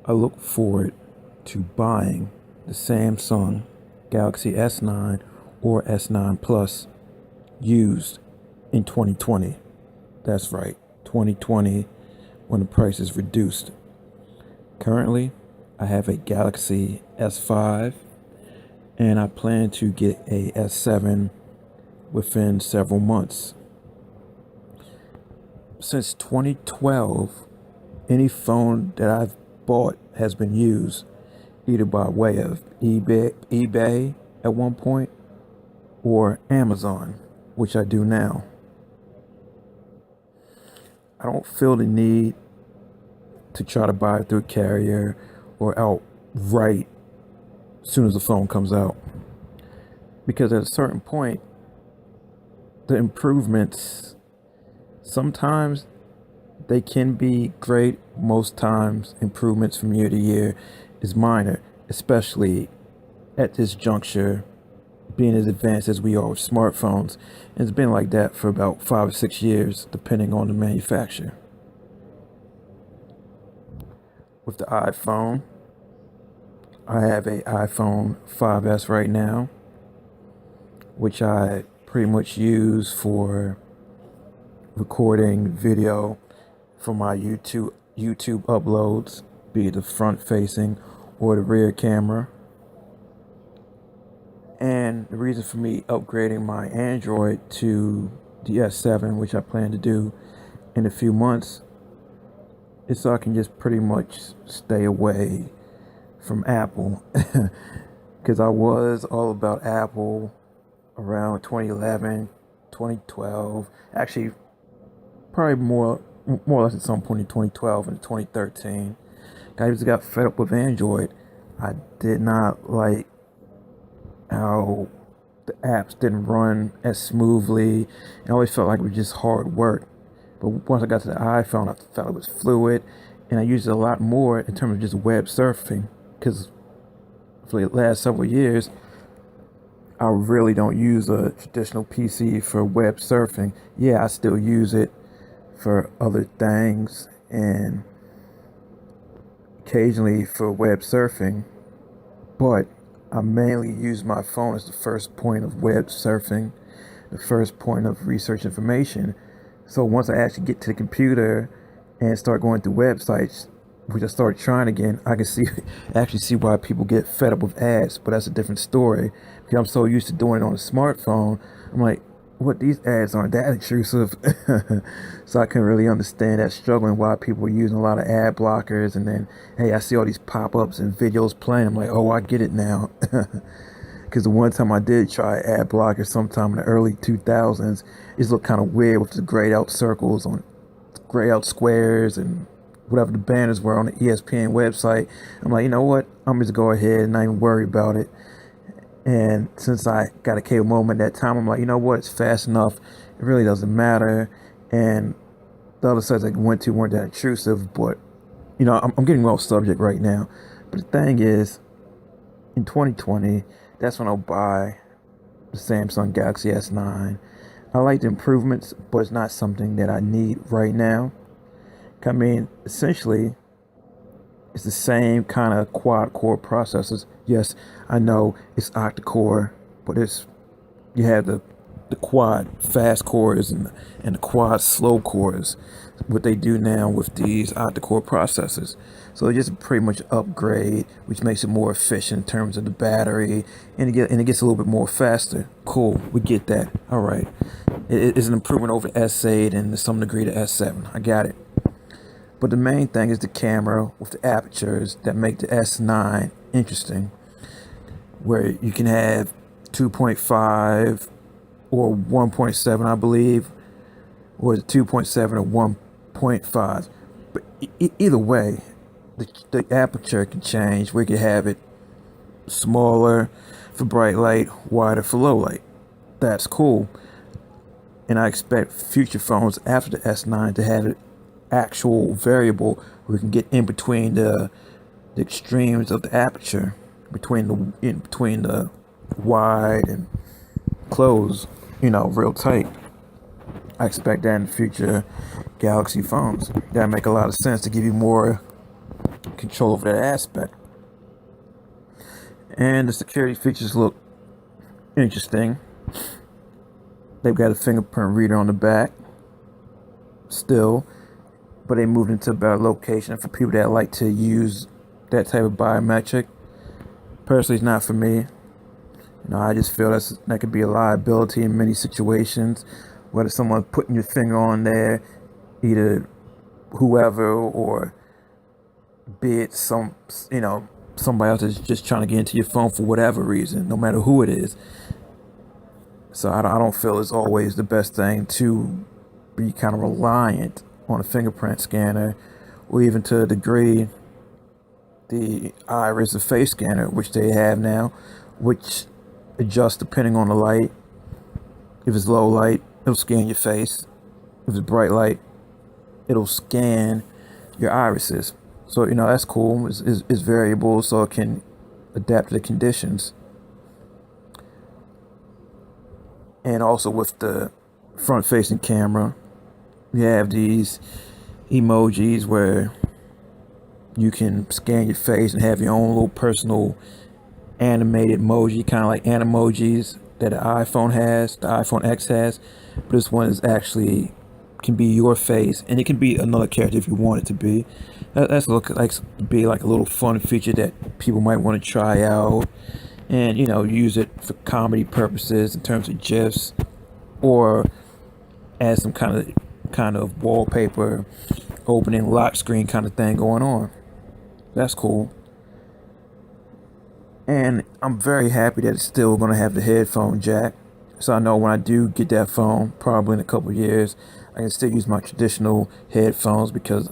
I look forward to buying the Samsung Galaxy S9 or S9 Plus used in 2020. That's right, 2020 when the price is reduced. Currently, I have a Galaxy S5 and I plan to get a S7 within several months. Since 2012, any phone that I've bought has been used either by way of eBay at one point or Amazon, which I do now. I don't feel the need to try to buy it through a carrier or outright as soon as the phone comes out. Because at a certain point, the improvements sometimes they can be great. Most times, improvements from year to year is minor, especially at this juncture, being as advanced as we are with smartphones. And it's been like that for about 5 or 6 years, depending on the manufacturer. With the iPhone, I have a iPhone 5S right now, which I pretty much use for recording video for my YouTube uploads, be it the front facing or the rear camera. And the reason for me upgrading my Android to the S7, which I plan to do in a few months, is so I can just pretty much stay away from Apple. Because I was all about Apple around 2011, 2012. Actually, probably more or less at some point in 2012 and 2013. I just got fed up with Android. I did not like how the apps didn't run as smoothly. I always felt like it was just hard work. But once I got to the iPhone, I felt it was fluid, and I used it a lot more in terms of just web surfing. Because for the last several years, I really don't use a traditional PC for web surfing. Yeah, I still use it for other things and occasionally for web surfing, but I mainly use my phone as the first point of web surfing, the first point of research information. So once I actually get to the computer and start going through websites, which I started trying again, I can actually see why people get fed up with ads, but that's a different story. Because I'm so used to doing it on a smartphone, I'm like, what, these ads aren't that intrusive. So I couldn't really understand that struggle and why people were using a lot of ad blockers. And then, hey, I see all these pop-ups and videos playing. I'm like, oh, I get it now. Because the one time I did try ad blocker sometime in the early 2000s, it looked kind of weird with the grayed out circles on grayed out squares and whatever the banners were on the ESPN website. I'm like, you know what? I'm just go ahead and not even worry about it. And since I got a cable modem at that time, I'm like, you know what? It's fast enough. It really doesn't matter. And the other sites I went to weren't that intrusive. But, I'm getting off subject right now. But the thing is, in 2020, that's when I'll buy the Samsung Galaxy S9. I like the improvements, but it's not something that I need right now. I mean, essentially, it's the same kind of quad core processors. Yes, I know it's octa-core, but you have the quad fast cores and the quad slow cores. What they do now with these octa-core processors, so it just pretty much upgrade, which makes it more efficient in terms of the battery, and it gets a little bit more faster. Cool, we get that. All right, it's an improvement over S8 and to some degree the S7. I got it. But the main thing is the camera with the apertures that make the S9 interesting, where you can have 2.5 or 1.7, I believe, or 2.7 or 1.5. But either way, the aperture can change. We could have it smaller for bright light, wider for low light. That's cool. And I expect future phones after the S9 to have it actual variable where we can get in between the extremes of the aperture, between the wide and close, real tight. I expect that in future Galaxy phones. That make a lot of sense to give you more control over that aspect. And the security features look interesting. They've got a fingerprint reader on the back still, but they moved into a better location for people that like to use that type of biometric. Personally, it's not for me. I just feel that could be a liability in many situations, whether someone's putting your finger on there, either whoever, or be it somebody else is just trying to get into your phone for whatever reason, no matter who it is. So I don't feel it's always the best thing to be kind of reliant on a fingerprint scanner, or even to a degree the iris or face scanner, which they have now, which adjusts depending on the light. If it's low light, it'll scan your face. If it's bright light, it'll scan your irises. So that's cool. It's variable, so it can adapt to the conditions. And also with the front-facing camera, you have these emojis where you can scan your face and have your own little personal animated emoji, kind of like Animojis that the iPhone has, the iPhone X has. But this one is actually can be your face, and it can be another character if you want it to be. That's be like a little fun feature that people might want to try out, and use it for comedy purposes in terms of GIFs, or as some kind of wallpaper opening lock screen kind of thing going on. That's cool. And I'm very happy that it's still going to have the headphone jack. So I know when I do get that phone, probably in a couple of years, I can still use my traditional headphones, because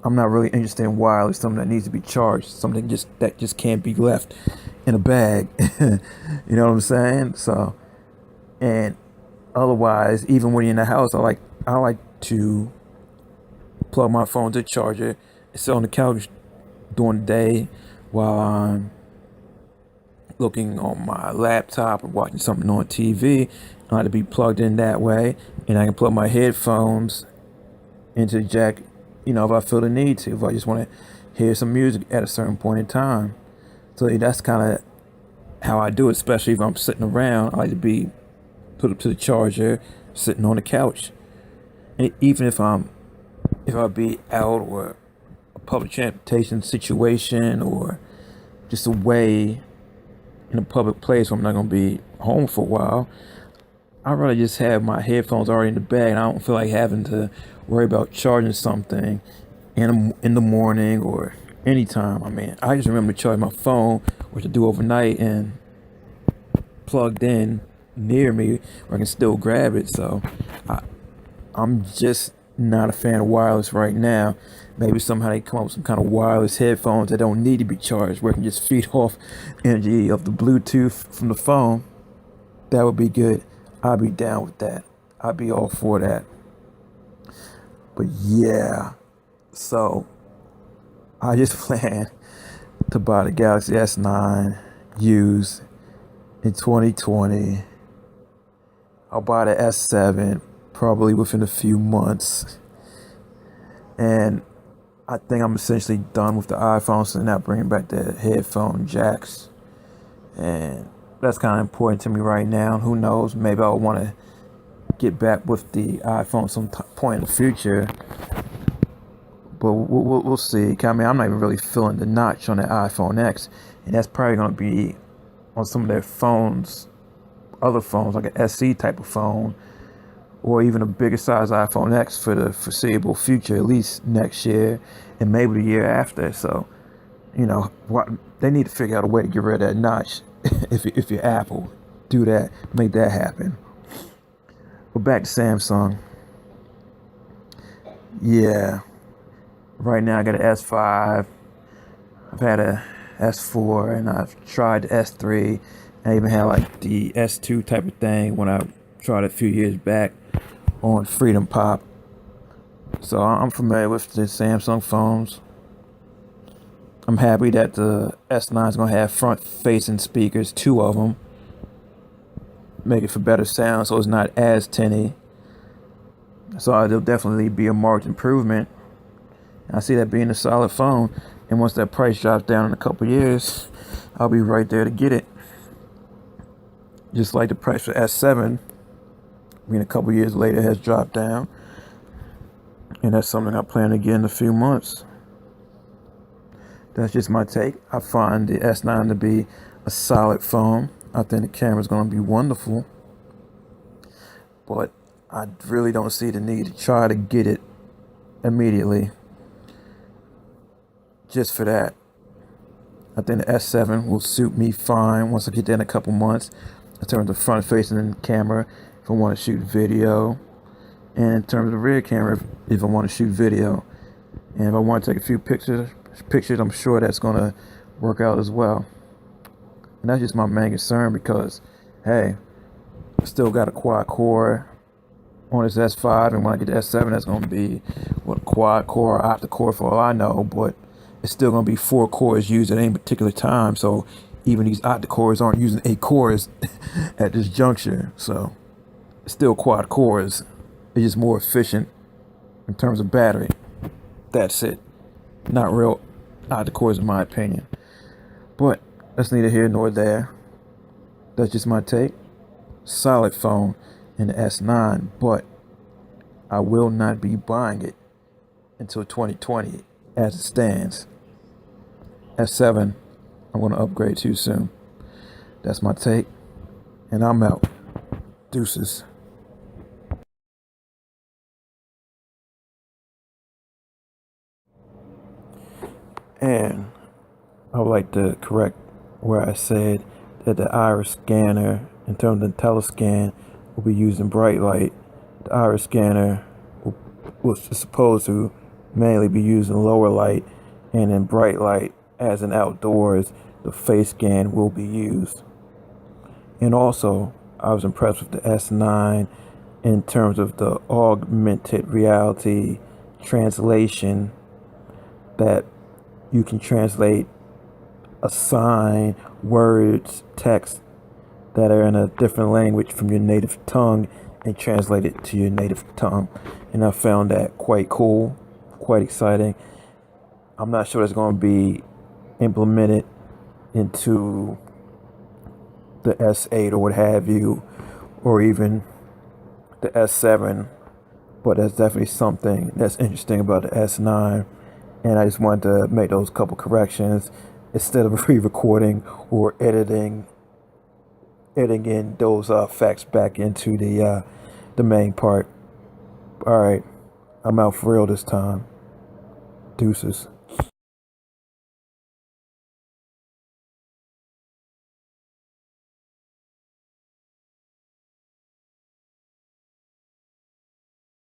I'm not really interested in wireless, something that needs to be charged, something that just can't be left in a bag. You know what I'm saying? So, and otherwise, even when you're in the house, I like to plug my phone to the charger, sit on the couch during the day while I'm looking on my laptop or watching something on TV. I like to be plugged in that way, and I can plug my headphones into the jack, if I feel the need to, if I just want to hear some music at a certain point in time. So that's kind of how I do it, especially if I'm sitting around. I like to be put up to the charger, sitting on the couch. And even if I be out, or a public transportation situation, or just away in a public place where I'm not going to be home for a while, I'd rather just have my headphones already in the bag, and I don't feel like having to worry about charging something in the morning or anytime. I just remember to charge my phone, or to do overnight, and plugged in near me where I can still grab it. So I'm just not a fan of wireless right now. Maybe somehow they come up with some kind of wireless headphones that don't need to be charged, where it can just feed off energy of the Bluetooth from the phone. That would be good. I'd be down with that. I'd be all for that. But yeah, so I just plan to buy the Galaxy S9 used in 2020. I'll buy the S7 probably within a few months. And I think I'm essentially done with the iPhone, so not bringing back the headphone jacks. And that's kind of important to me right now. Who knows? Maybe I'll want to get back with the iPhone some point in the future. But we'll see. I'm not even really feeling the notch on the iPhone X. And that's probably going to be on some of their phones, other phones, like an SE type of phone, or even a bigger size iPhone X for the foreseeable future, at least next year and maybe the year after. So, they need to figure out a way to get rid of that notch. If you're Apple, do that, make that happen. But back to Samsung. Yeah, right now I got an S5. I've had a S4, and I've tried the S3. I even had like the S2 type of thing when I tried it a few years back on Freedom Pop. So I'm familiar with the Samsung phones. I'm happy that the S9 is going to have front-facing speakers, 2 of them. Make it for better sound, so it's not as tinny. So there'll definitely be a marked improvement. I see that being a solid phone. And once that price drops down in a couple years, I'll be right there to get it. Just like the price for S7, a couple years later, has dropped down. And that's something I plan to get in a few months. That's just my take. I find the S9 to be a solid phone. I think the camera's going to be wonderful. But I really don't see the need to try to get it immediately just for that. I think the S7 will suit me fine once I get there in a couple months. In terms of front facing camera, if I want to shoot video, and in terms of the rear camera, if I want to shoot video, and if I want to take a few pictures, I'm sure that's going to work out as well. And that's just my main concern because, hey, I still got a quad core on this S5, and when I get the S7, that's going to be what, quad core or octa core for all I know, but it's still going to be 4 cores used at any particular time. So even these octa cores aren't using 8 cores at this juncture. So it's still quad cores. It's just more efficient in terms of battery. That's it. Not real octa cores in my opinion. But that's neither here nor there. That's just my take. Solid phone in the S9, but I will not be buying it until 2020 as it stands. S7, I'm going to upgrade too soon. That's my take, and I'm out. Deuces. And I would like to correct where I said that the iris scanner, in terms of the telescan, will be using bright light. The iris scanner was supposed to mainly be using lower light, and in bright light, as in outdoors, the face scan will be used. And also, I was impressed with the S9 in terms of the augmented reality translation, that you can translate a sign, words, text that are in a different language from your native tongue and translate it to your native tongue. And I found that quite cool, quite exciting. I'm not sure it's going to be implemented into the S8 or what have you, or even the S7, but that's definitely something that's interesting about the S9. And I just wanted to make those couple corrections instead of re-recording or editing in those facts back into the main part. All right, I'm out for real this time. Deuces.